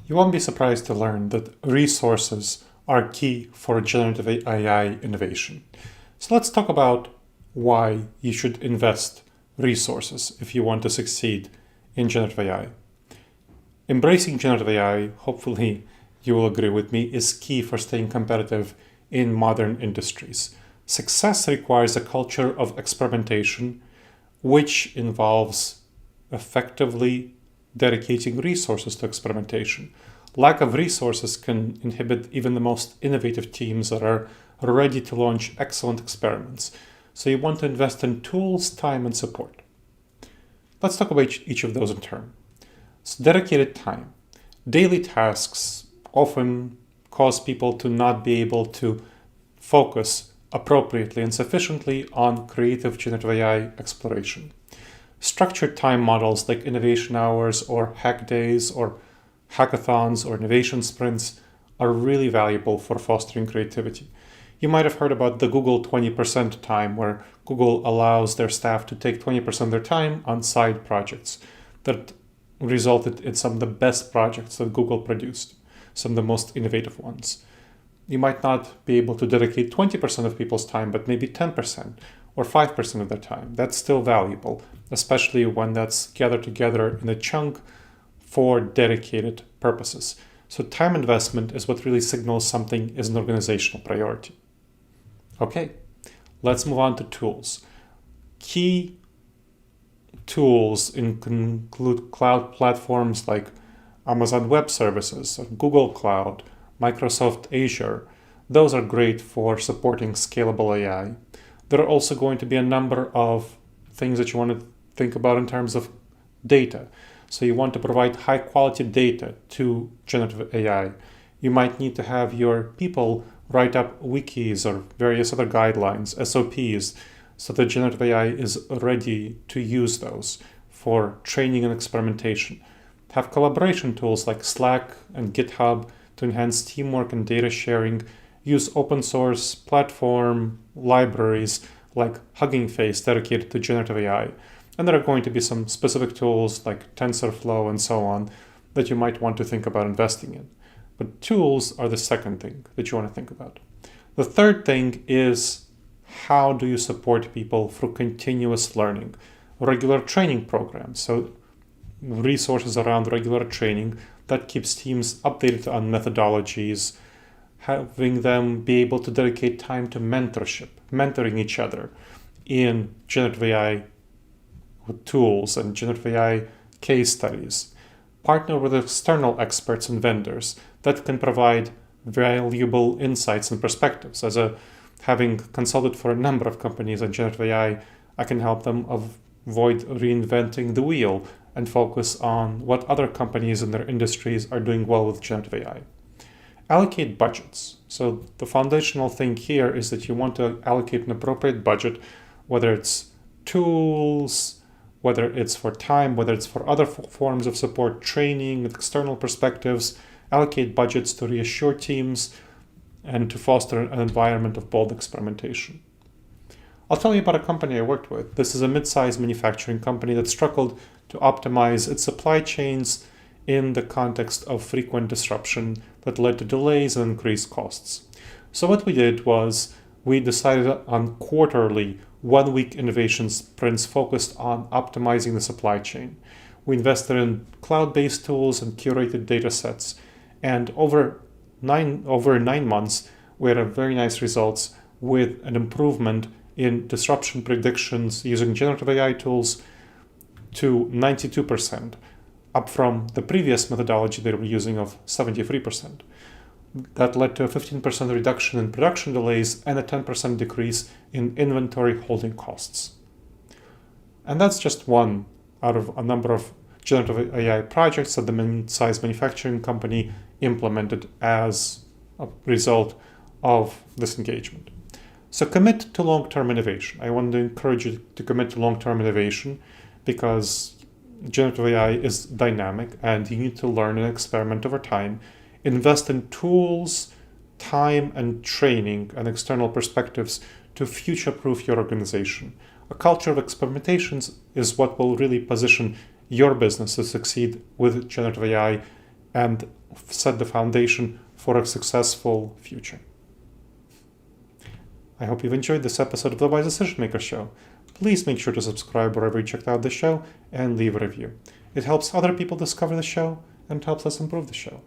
You won't be surprised to learn that resources are key for generative AI innovation. So let's talk about why you should invest resources if you want to succeed in generative AI. Embracing generative AI, hopefully you will agree with me, is key for staying competitive in modern industries. Success requires a culture of experimentation, which involves effectively dedicating resources to experimentation. Lack of resources can inhibit even the most innovative teams that are ready to launch excellent experiments. So you want to invest in tools, time, and support. Let's talk about each of those in turn. So dedicated time. Daily tasks often cause people to not be able to focus appropriately and sufficiently on creative generative AI exploration. Structured time models like innovation hours or hack days or hackathons or innovation sprints are really valuable for fostering creativity. You might have heard about the Google 20% time, where Google allows their staff to take 20% of their time on side projects that resulted in some of the best projects that Google produced, some of the most innovative ones. You might not be able to dedicate 20% of people's time, but maybe 10% or 5% of their time. That's still valuable, especially when that's gathered together in a chunk for dedicated purposes. So time investment is what really signals something is an organizational priority. Okay, let's move on to tools. Key tools include cloud platforms like Amazon Web Services, Google Cloud, Microsoft Azure. Those are great for supporting scalable AI. There are also going to be a number of things that you want to think about in terms of data. So you want to provide high quality data to generative AI. You might need to have your people write up wikis or various other guidelines, SOPs, so that generative AI is ready to use those for training and experimentation. Have collaboration tools like Slack and GitHub to enhance teamwork and data sharing. Use open source platform libraries like Hugging Face dedicated to generative AI. And there are going to be some specific tools like TensorFlow and so on that you might want to think about investing in. But tools are the second thing that you want to think about. The third thing is, how do you support people through continuous learning? Regular training programs. So resources around regular training that keeps teams updated on methodologies, having them be able to dedicate time to mentorship, mentoring each other in generative AI tools and generative AI case studies. Partner with external experts and vendors that can provide valuable insights and perspectives. Having consulted for a number of companies on generative AI, I can help them avoid reinventing the wheel and focus on what other companies in their industries are doing well with generative AI. Allocate budgets. So the foundational thing here is that you want to allocate an appropriate budget, whether it's tools, whether it's for time, whether it's for other forms of support, training, external perspectives. Allocate budgets to reassure teams and to foster an environment of bold experimentation. I'll tell you about a company I worked with. This is a mid-sized manufacturing company that struggled to optimize its supply chains in the context of frequent disruption that led to delays and increased costs. So what we did was we decided on quarterly, one-week innovation sprints focused on optimizing the supply chain. We invested in cloud-based tools and curated data sets. And over 9 months, we had very nice results with an improvement in disruption predictions using generative AI tools to 92%, up from the previous methodology they were using of 73%. That led to a 15% reduction in production delays and a 10% decrease in inventory holding costs. And that's just one out of a number of generative AI projects that the mid-sized manufacturing company implemented as a result of this engagement. So commit to long-term innovation. I want to encourage you to commit to long-term innovation because generative AI is dynamic and you need to learn and experiment over time. Invest in tools, time, and training and external perspectives to future-proof your organization. A culture of experimentations is what will really position your business to succeed with generative AI and set the foundation for a successful future. I hope you've enjoyed this episode of the Wise Decision Maker Show. Please make sure to subscribe wherever you checked out the show and leave a review. It helps other people discover the show and helps us improve the show.